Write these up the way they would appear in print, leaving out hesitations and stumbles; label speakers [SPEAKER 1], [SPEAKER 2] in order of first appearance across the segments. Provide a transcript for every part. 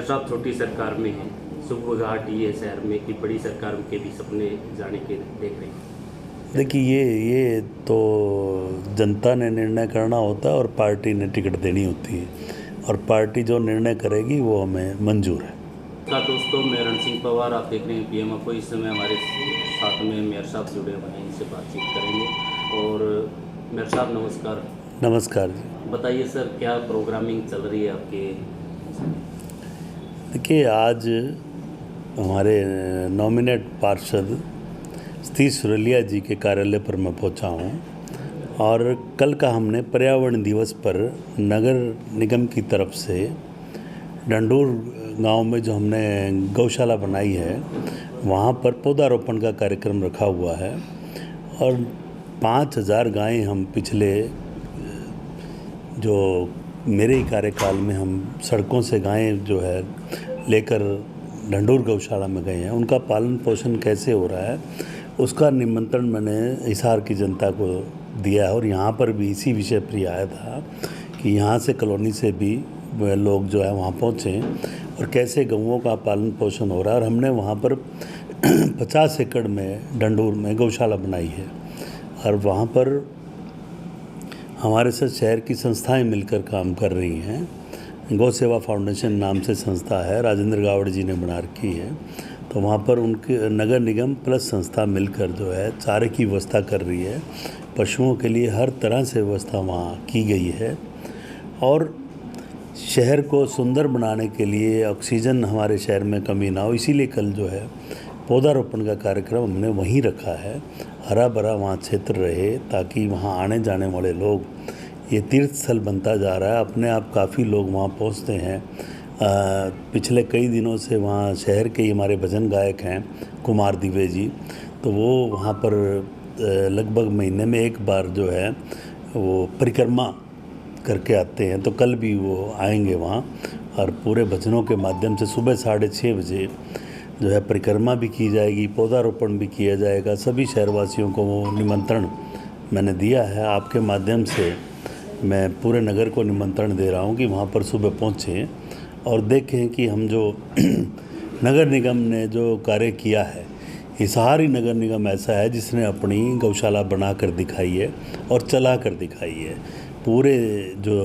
[SPEAKER 1] Mayor साहब छोटी सरकार में हैं, सुबह ये शहर में कि बड़ी सरकार के भी सपने जाने के देख रहे हैं।
[SPEAKER 2] देखिए ये तो जनता ने निर्णय करना होता है और पार्टी ने टिकट देनी होती है, और पार्टी जो निर्णय करेगी वो हमें मंजूर है।
[SPEAKER 1] दोस्तों, मैं रण सिंह पवार, आप देख रहे हैं पीएम आपको। इस समय हमारे साथ में मेयर साहब जुड़े हुए हैं, इनसे बातचीत करेंगे। और मेयर साहब नमस्कार।
[SPEAKER 2] नमस्कार जी।
[SPEAKER 1] बताइए सर, क्या प्रोग्रामिंग चल रही है आपके?
[SPEAKER 2] देखिए, आज हमारे नॉमिनेट पार्षद सतीश सुरेलिया जी के कार्यालय पर मैं पहुंचा हूं, और कल का हमने पर्यावरण दिवस पर नगर निगम की तरफ से डंडूर गांव में जो हमने गौशाला बनाई है वहां पर पौधारोपण का कार्यक्रम रखा हुआ है। और 5000 गायें हम पिछले जो मेरे ही कार्यकाल में हम सड़कों से गायें जो है लेकर डंडूर गौशाला में गए हैं, उनका पालन पोषण कैसे हो रहा है उसका निमंत्रण मैंने हिसार की जनता को दिया है। और यहाँ पर भी इसी विषय पर ही आया था कि यहाँ से कॉलोनी से भी लोग जो है वहाँ पहुँचे और कैसे गऊओं का पालन पोषण हो रहा है। और हमने वहाँ पर 50 एकड़ में डंडूर में गौशाला बनाई है, और वहाँ पर हमारे साथ शहर की संस्थाएं मिलकर काम कर रही हैं। गौ सेवा फाउंडेशन नाम से संस्था है, राजेंद्र गावड़ जी ने बना रखी है। तो वहाँ पर उनके नगर निगम प्लस संस्था मिलकर जो है चारे की व्यवस्था कर रही है। पशुओं के लिए हर तरह से व्यवस्था वहाँ की गई है। और शहर को सुंदर बनाने के लिए ऑक्सीजन हमारे शहर में कमी ना हो, इसीलिए कल जो है पौधारोपण का कार्यक्रम हमने वहीं रखा है। हरा भरा वहाँ क्षेत्र रहे ताकि वहाँ आने जाने वाले लोग, ये तीर्थ स्थल बनता जा रहा है। अपने आप काफ़ी लोग वहाँ पहुँचते हैं। पिछले कई दिनों से वहाँ शहर के ही हमारे भजन गायक हैं कुमार दिवे जी, तो वो वहाँ पर लगभग महीने में एक बार जो है वो परिक्रमा करके आते हैं। तो कल भी वो आएंगे वहाँ, और पूरे भजनों के माध्यम से सुबह 6:30 बजे जो है परिक्रमा भी की जाएगी, पौधारोपण भी किया जाएगा। सभी शहरवासियों को वो निमंत्रण मैंने दिया है। आपके माध्यम से मैं पूरे नगर को निमंत्रण दे रहा हूँ कि वहाँ पर सुबह पहुँचें और देखें कि हम जो नगर निगम ने जो कार्य किया है, हिसार ही नगर निगम ऐसा है जिसने अपनी गौशाला बना कर दिखाई है और चला कर दिखाई है। पूरे जो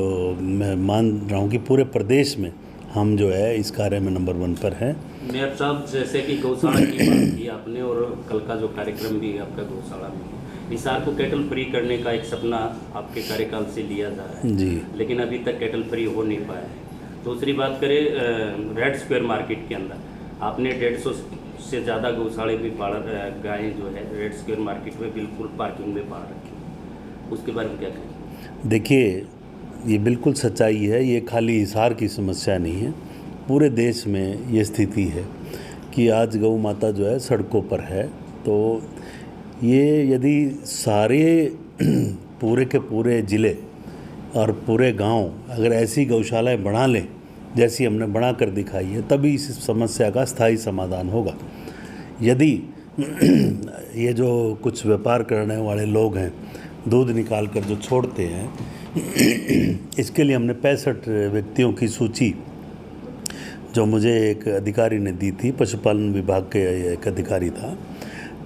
[SPEAKER 2] मैं मान रहा हूँ कि पूरे प्रदेश में हम जो है इस कार्य में नंबर 1 पर हैं।
[SPEAKER 1] मेयर साहब, जैसे कि गौशाला की बात की आपने, और कल का जो कार्यक्रम भी आपका गौशाला में, हिसार को कैटल फ्री करने का एक सपना आपके कार्यकाल से लिया जा रहा है
[SPEAKER 2] जी,
[SPEAKER 1] लेकिन अभी तक कैटल फ्री हो नहीं पाया है। दूसरी बात करें रेड स्क्वायर मार्केट के अंदर, आपने 150 से ज़्यादा गौशाले भी गायें जो है रेड स्क्वायर मार्केट में बिल्कुल पार्किंग में पाल रखी है, उसके बारे में क्या कहें?
[SPEAKER 2] देखिए, ये बिल्कुल सच्चाई है। ये खाली हिसार की समस्या नहीं है, पूरे देश में ये स्थिति है कि आज गौ माता जो है सड़कों पर है। तो ये यदि सारे पूरे के पूरे ज़िले और पूरे गांव अगर ऐसी गौशालाएं बना लें जैसी हमने बना कर दिखाई है, तभी इस समस्या का स्थायी समाधान होगा। यदि ये जो कुछ व्यापार करने वाले लोग हैं, दूध निकाल कर जो छोड़ते हैं, इसके लिए हमने 65 व्यक्तियों की सूची जो मुझे एक अधिकारी ने दी थी, पशुपालन विभाग के एक अधिकारी था,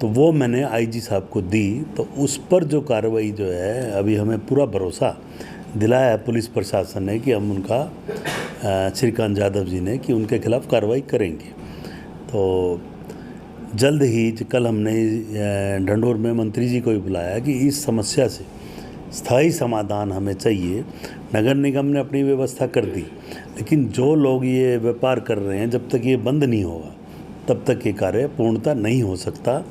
[SPEAKER 2] तो वो मैंने आईजी साहब को दी। तो उस पर जो कार्रवाई जो है, अभी हमें पूरा भरोसा दिलाया है पुलिस प्रशासन ने कि हम उनका श्रीकांत यादव जी ने कि उनके खिलाफ़ कार्रवाई करेंगे। तो जल्द ही कल हमने डंडोर में मंत्री जी को भी बुलाया कि इस समस्या से स्थायी समाधान हमें चाहिए। नगर निगम ने अपनी व्यवस्था कर दी, लेकिन जो लोग ये व्यापार कर रहे हैं, जब तक ये बंद नहीं होगा तब तक ये कार्य पूर्णतः नहीं हो सकता।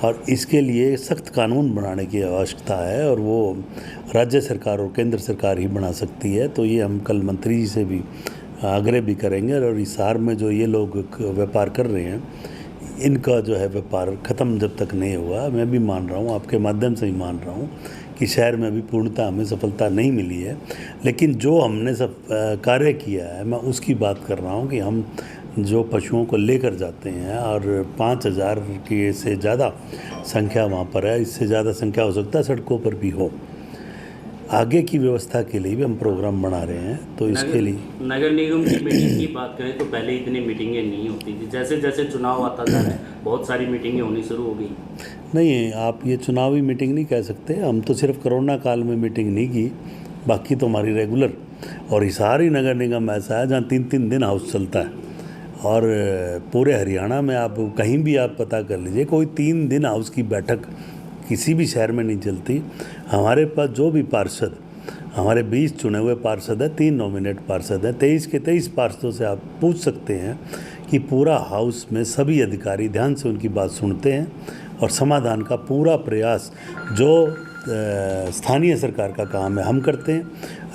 [SPEAKER 2] और इसके लिए सख्त कानून बनाने की आवश्यकता है, और वो राज्य सरकार और केंद्र सरकार ही बना सकती है। तो ये हम कल मंत्री जी से भी आग्रह भी करेंगे। और हिसार में जो ये लोग व्यापार कर रहे हैं, इनका जो है व्यापार ख़त्म जब तक नहीं हुआ, मैं भी मान रहा हूँ, आपके माध्यम से ही मान रहा हूँ कि शहर में अभी पूर्णतः हमें सफलता नहीं मिली है। लेकिन जो हमने सब कार्य किया है, मैं उसकी बात कर रहा हूँ कि हम जो पशुओं को लेकर जाते हैं, और 5000 की से ज़्यादा संख्या वहाँ पर है, इससे ज़्यादा संख्या हो सकता है सड़कों पर भी हो। आगे की व्यवस्था के लिए भी हम प्रोग्राम बना रहे हैं। तो इसके लिए
[SPEAKER 1] नगर निगम की मीटिंग की बात करें तो पहले इतनी मीटिंगें नहीं होती थी, जैसे जैसे चुनाव आता जा रहा है बहुत सारी मीटिंगें होनी शुरू हो गई।
[SPEAKER 2] नहीं, आप ये चुनावी मीटिंग नहीं कह सकते। हम तो सिर्फ कोरोना काल में मीटिंग नहीं की, बाकी तो हमारी रेगुलर। और हिसार ही नगर निगम ऐसा है जहाँ 3-3 दिन हाउस चलता है, और पूरे हरियाणा में आप कहीं भी आप पता कर लीजिए, कोई 3 दिन हाउस की बैठक किसी भी शहर में नहीं चलती। हमारे पास जो भी पार्षद, हमारे 20 चुने हुए पार्षद हैं, 3 नॉमिनेट पार्षद हैं, 23 के 23 पार्षदों से आप पूछ सकते हैं कि पूरा हाउस में सभी अधिकारी ध्यान से उनकी बात सुनते हैं और समाधान का पूरा प्रयास जो स्थानीय सरकार का काम है हम करते हैं।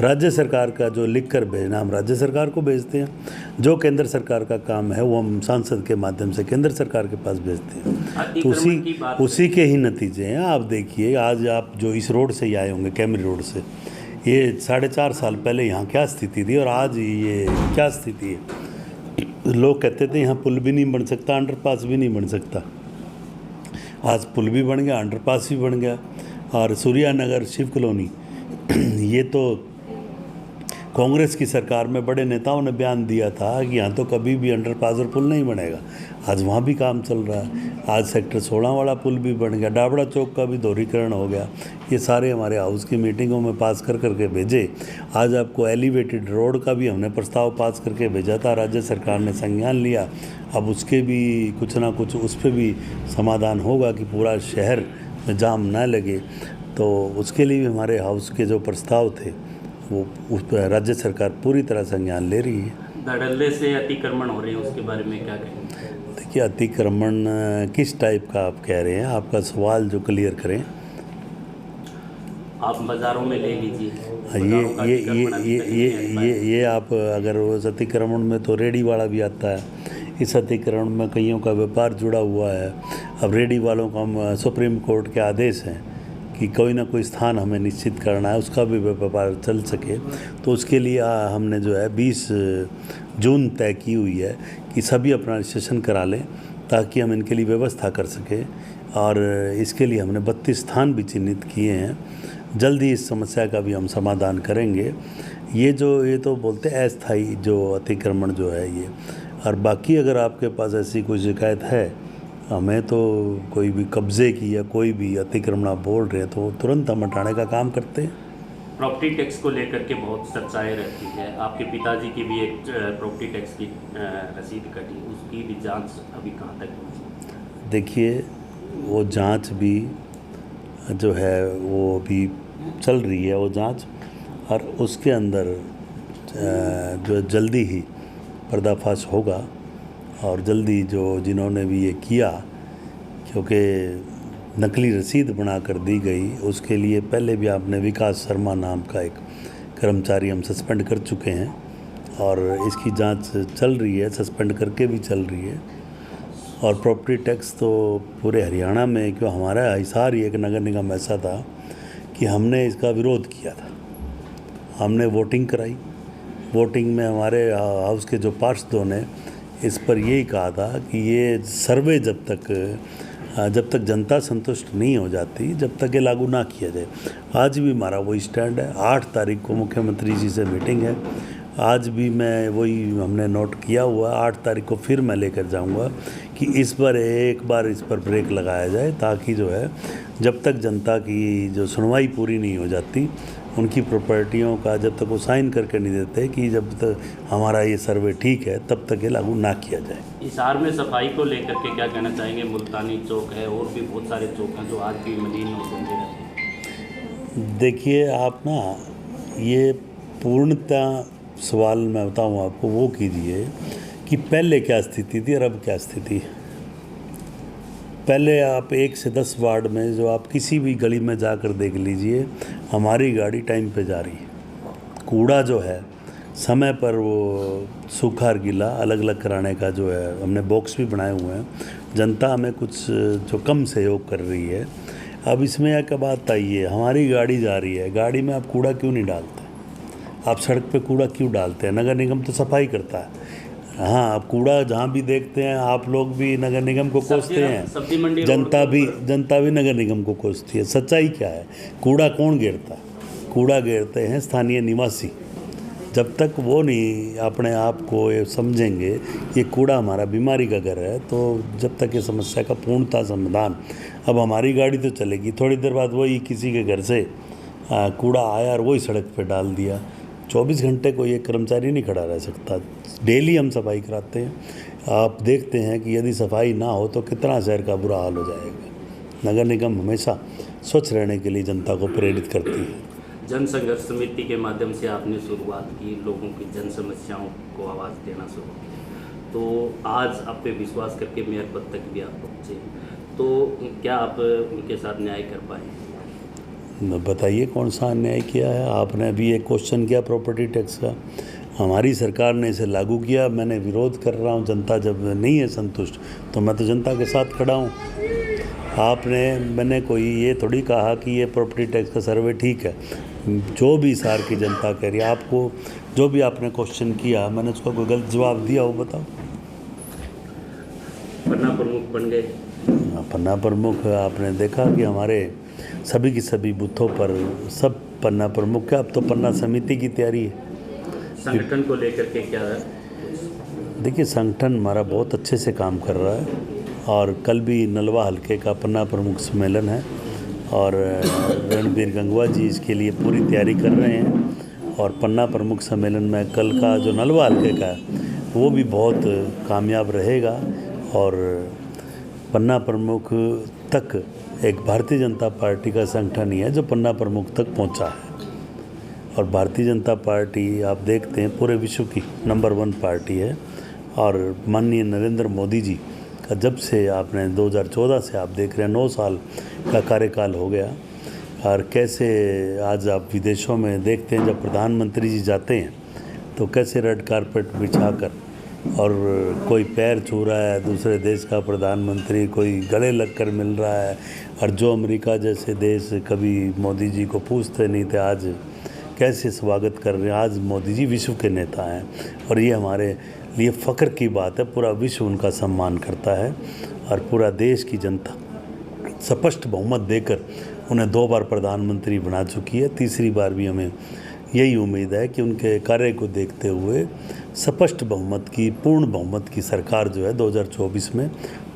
[SPEAKER 2] राज्य सरकार का जो लिख कर भेजना हम राज्य सरकार को भेजते हैं, जो केंद्र सरकार का काम है वो हम सांसद के माध्यम से केंद्र सरकार के पास भेजते हैं। तो उसी के ही नतीजे हैं। आप देखिए, आज आप जो इस रोड से ही आए होंगे, कैमरी रोड से, ये 4.5 साल पहले यहाँ क्या स्थिति थी और आज ये क्या स्थिति है। लोग कहते थे यहाँ पुल भी नहीं बन सकता, अंडरपास भी नहीं बन सकता। आज पुल भी बन गया, अंडरपास भी बन गया। और सूर्या नगर, शिव कॉलोनी, ये तो कांग्रेस की सरकार में बड़े नेताओं ने बयान दिया था कि यहाँ तो कभी भी अंडरपास और पुल नहीं बनेगा। आज वहाँ भी काम चल रहा है। आज सेक्टर 16 वाला पुल भी बन गया, डाबड़ा चौक का भी दोहरीकरण हो गया। ये सारे हमारे हाउस की मीटिंगों में पास करके भेजे। आज आपको एलिवेटेड रोड का भी हमने प्रस्ताव पास करके भेजा था, राज्य सरकार ने संज्ञान लिया। अब उसके भी कुछ ना कुछ उस पर भी समाधान होगा कि पूरा शहर में जाम ना लगे। तो उसके लिए भी हमारे हाउस के जो प्रस्ताव थे वो उस पर राज्य सरकार पूरी तरह संज्ञान ले रही है।
[SPEAKER 1] धड़ल्ले से अतिक्रमण हो रहे हैं, उसके बारे में क्या कहेंगे?
[SPEAKER 2] देखिए, अतिक्रमण किस टाइप का आप कह रहे हैं? आपका सवाल जो क्लियर करें।
[SPEAKER 1] आप बाज़ारों में ले लीजिए,
[SPEAKER 2] ये आप अगर उस अतिक्रमण में तो रेडी वाला भी आता है। इस अतिक्रमण में कईयों का व्यापार जुड़ा हुआ है। अब रेडी वालों का हम सुप्रीम कोर्ट के आदेश हैं कि कोई ना कोई स्थान हमें निश्चित करना है, उसका भी व्यापार चल सके। तो उसके लिए हमने जो है 20 जून तय की हुई है कि सभी अपना रजिस्ट्रेशन करा लें ताकि हम इनके लिए व्यवस्था कर सकें। और इसके लिए हमने 32 स्थान भी चिन्हित किए हैं। जल्द ही इस समस्या का भी हम समाधान करेंगे। ये तो बोलते हैं अस्थायी जो अतिक्रमण जो है ये। और बाकी अगर आपके पास ऐसी कोई शिकायत है, हमें तो कोई भी कब्ज़े की या कोई भी अतिक्रमण आप बोल रहे हैं तो तुरंत हम हटाने का काम करते हैं।
[SPEAKER 1] प्रॉपर्टी टैक्स को लेकर के बहुत चर्चाएं रहती है। आपके पिताजी की भी एक प्रॉपर्टी टैक्स की रसीद कटी, उसकी भी जांच अभी कहाँ तक पहुँची?
[SPEAKER 2] देखिए, वो जांच भी जो है वो अभी चल रही है वो जांच, और उसके अंदर जो जल्दी ही पर्दाफाश होगा। और जल्दी जो जिन्होंने भी ये किया, क्योंकि नकली रसीद बनाकर दी गई, उसके लिए पहले भी आपने विकास शर्मा नाम का एक कर्मचारी हम सस्पेंड कर चुके हैं और इसकी जांच चल रही है, सस्पेंड करके भी चल रही है। और प्रॉपर्टी टैक्स तो पूरे हरियाणा में, क्यों हमारा हिसार ही एक नगर निगम ऐसा था कि हमने इसका विरोध किया था। हमने वोटिंग कराई। वोटिंग में हमारे हाउस के जो पार्षदों ने इस पर यही कहा था कि ये सर्वे जब तक जनता संतुष्ट नहीं हो जाती, जब तक ये लागू ना किया जाए। आज भी हमारा वही स्टैंड है। 8 तारीख को मुख्यमंत्री जी से मीटिंग है। आज भी मैं वही हमने नोट किया हुआ। 8 तारीख को फिर मैं लेकर जाऊंगा कि इस पर एक बार इस पर ब्रेक लगाया जाए, ताकि जो है जब तक जनता की जो सुनवाई पूरी नहीं हो जाती, उनकी प्रॉपर्टियों का जब तक वो साइन करके नहीं देते कि जब तक हमारा ये सर्वे ठीक है तब तक ये लागू ना किया जाए।
[SPEAKER 1] हिसार में सफाई को लेकर के क्या कहना चाहेंगे? मुल्तानी चौक है और भी बहुत सारे चौक हैं जो आज भी मलिन होते हैं।
[SPEAKER 2] देखिए, आप ना ये पूर्णतः सवाल मैं बताऊँ आपको वो कीजिए कि पहले क्या स्थिति थी और अब क्या स्थिति है। पहले आप 1 से 10 वार्ड में जो आप किसी भी गली में जाकर देख लीजिए, हमारी गाड़ी टाइम पे जा रही है। कूड़ा जो है समय पर वो सूखा और गीला अलग अलग कराने का जो है हमने बॉक्स भी बनाए हुए हैं। जनता हमें कुछ जो कम सहयोग कर रही है। अब इसमें एक बात आई है, हमारी गाड़ी जा रही है, गाड़ी में आप कूड़ा क्यों नहीं डालते? आप सड़क पे कूड़ा क्यों डालते हैं? नगर निगम तो सफाई करता है। हाँ, आप कूड़ा जहाँ भी देखते हैं आप लोग भी नगर निगम को कोसते हैं, जनता भी नगर निगम को कोसती है। सच्चाई क्या है? कूड़ा कौन गिरता है? कूड़ा घेरते हैं स्थानीय निवासी। जब तक वो नहीं अपने आप को ये समझेंगे ये कूड़ा हमारा बीमारी का घर है, तो जब तक ये समस्या का पूर्णतः समाधान, अब हमारी गाड़ी तो चलेगी, थोड़ी देर बाद वही किसी के घर से कूड़ा आया और वही सड़क पे डाल दिया। 24 घंटे कोई एक कर्मचारी नहीं खड़ा रह सकता। डेली हम सफाई कराते हैं। आप देखते हैं कि यदि सफाई ना हो तो कितना शहर का बुरा हाल हो जाएगा। नगर निगम हमेशा स्वच्छ रहने के लिए जनता को प्रेरित करती है।
[SPEAKER 1] जन संघर्ष समिति के माध्यम से आपने शुरुआत की, लोगों की जन समस्याओं को आवाज़ देना शुरू किया, तो आज आप पे विश्वास करके मेयर पद तक भी आप पहुँचे, तो क्या आप उनके साथ न्याय कर पाए?
[SPEAKER 2] बताइए कौन सा अन्याय किया है? आपने अभी एक क्वेश्चन किया प्रॉपर्टी टैक्स का, हमारी सरकार ने इसे लागू किया, मैंने विरोध कर रहा हूँ। जनता जब नहीं है संतुष्ट तो मैं तो जनता के साथ खड़ा हूँ। मैंने कोई ये थोड़ी कहा कि ये प्रॉपर्टी टैक्स का सर्वे ठीक है। जो भी हिसार की जनता कह रही है, आपको जो भी आपने क्वेश्चन किया मैंने उसका कोई गलत जवाब दिया हो बताओ?
[SPEAKER 1] पन्ना प्रमुख बन गए।
[SPEAKER 2] पन्ना प्रमुख आपने देखा कि हमारे सभी की सभी बूथों पर सब पन्ना प्रमुख है। अब तो पन्ना समिति की तैयारी है।
[SPEAKER 1] संगठन को लेकर के क्या है?
[SPEAKER 2] देखिए संगठन हमारा बहुत अच्छे से काम कर रहा है और कल भी नलवा हल्के का पन्ना प्रमुख सम्मेलन है और रणबीर गंगवा जी इसके लिए पूरी तैयारी कर रहे हैं। और पन्ना प्रमुख सम्मेलन में कल का जो नलवा हल्के का है वो भी बहुत कामयाब रहेगा और पन्ना प्रमुख तक एक भारतीय जनता पार्टी का संगठन ही है जो पन्ना प्रमुख तक पहुंचा है। और भारतीय जनता पार्टी आप देखते हैं पूरे विश्व की नंबर 1 पार्टी है। और माननीय नरेंद्र मोदी जी का जब से आपने 2014 से आप देख रहे हैं 9 साल का कार्यकाल हो गया। और कैसे आज आप विदेशों में देखते हैं जब प्रधानमंत्री जी जाते हैं तो कैसे रेड कारपेट बिछाकर और कोई पैर छू रहा है दूसरे देश का प्रधानमंत्री, कोई गले लगकर मिल रहा है। और जो अमेरिका जैसे देश कभी मोदी जी को पूछते नहीं थे आज कैसे स्वागत कर रहे हैं। आज मोदी जी विश्व के नेता हैं और ये हमारे लिए फ़ख्र की बात है। पूरा विश्व उनका सम्मान करता है और पूरा देश की जनता स्पष्ट बहुमत देकर उन्हें 2 बार प्रधानमंत्री बना चुकी है। तीसरी बार भी हमें यही उम्मीद है कि उनके कार्य को देखते हुए स्पष्ट बहुमत की, पूर्ण बहुमत की सरकार जो है 2024 में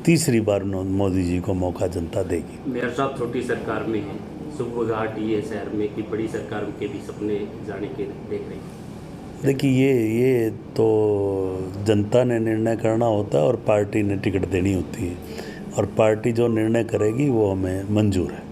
[SPEAKER 2] तीसरी बार मोदी जी को मौका जनता देगी।
[SPEAKER 1] मेयर साहब छोटी सरकार में है, सुबघाट ये शहर में कि बड़ी सरकार के भी सपने जाने के देख रहे हैं?
[SPEAKER 2] देखिए ये तो जनता ने निर्णय करना होता है और पार्टी ने टिकट देनी होती है और पार्टी जो निर्णय करेगी वो हमें मंजूर है।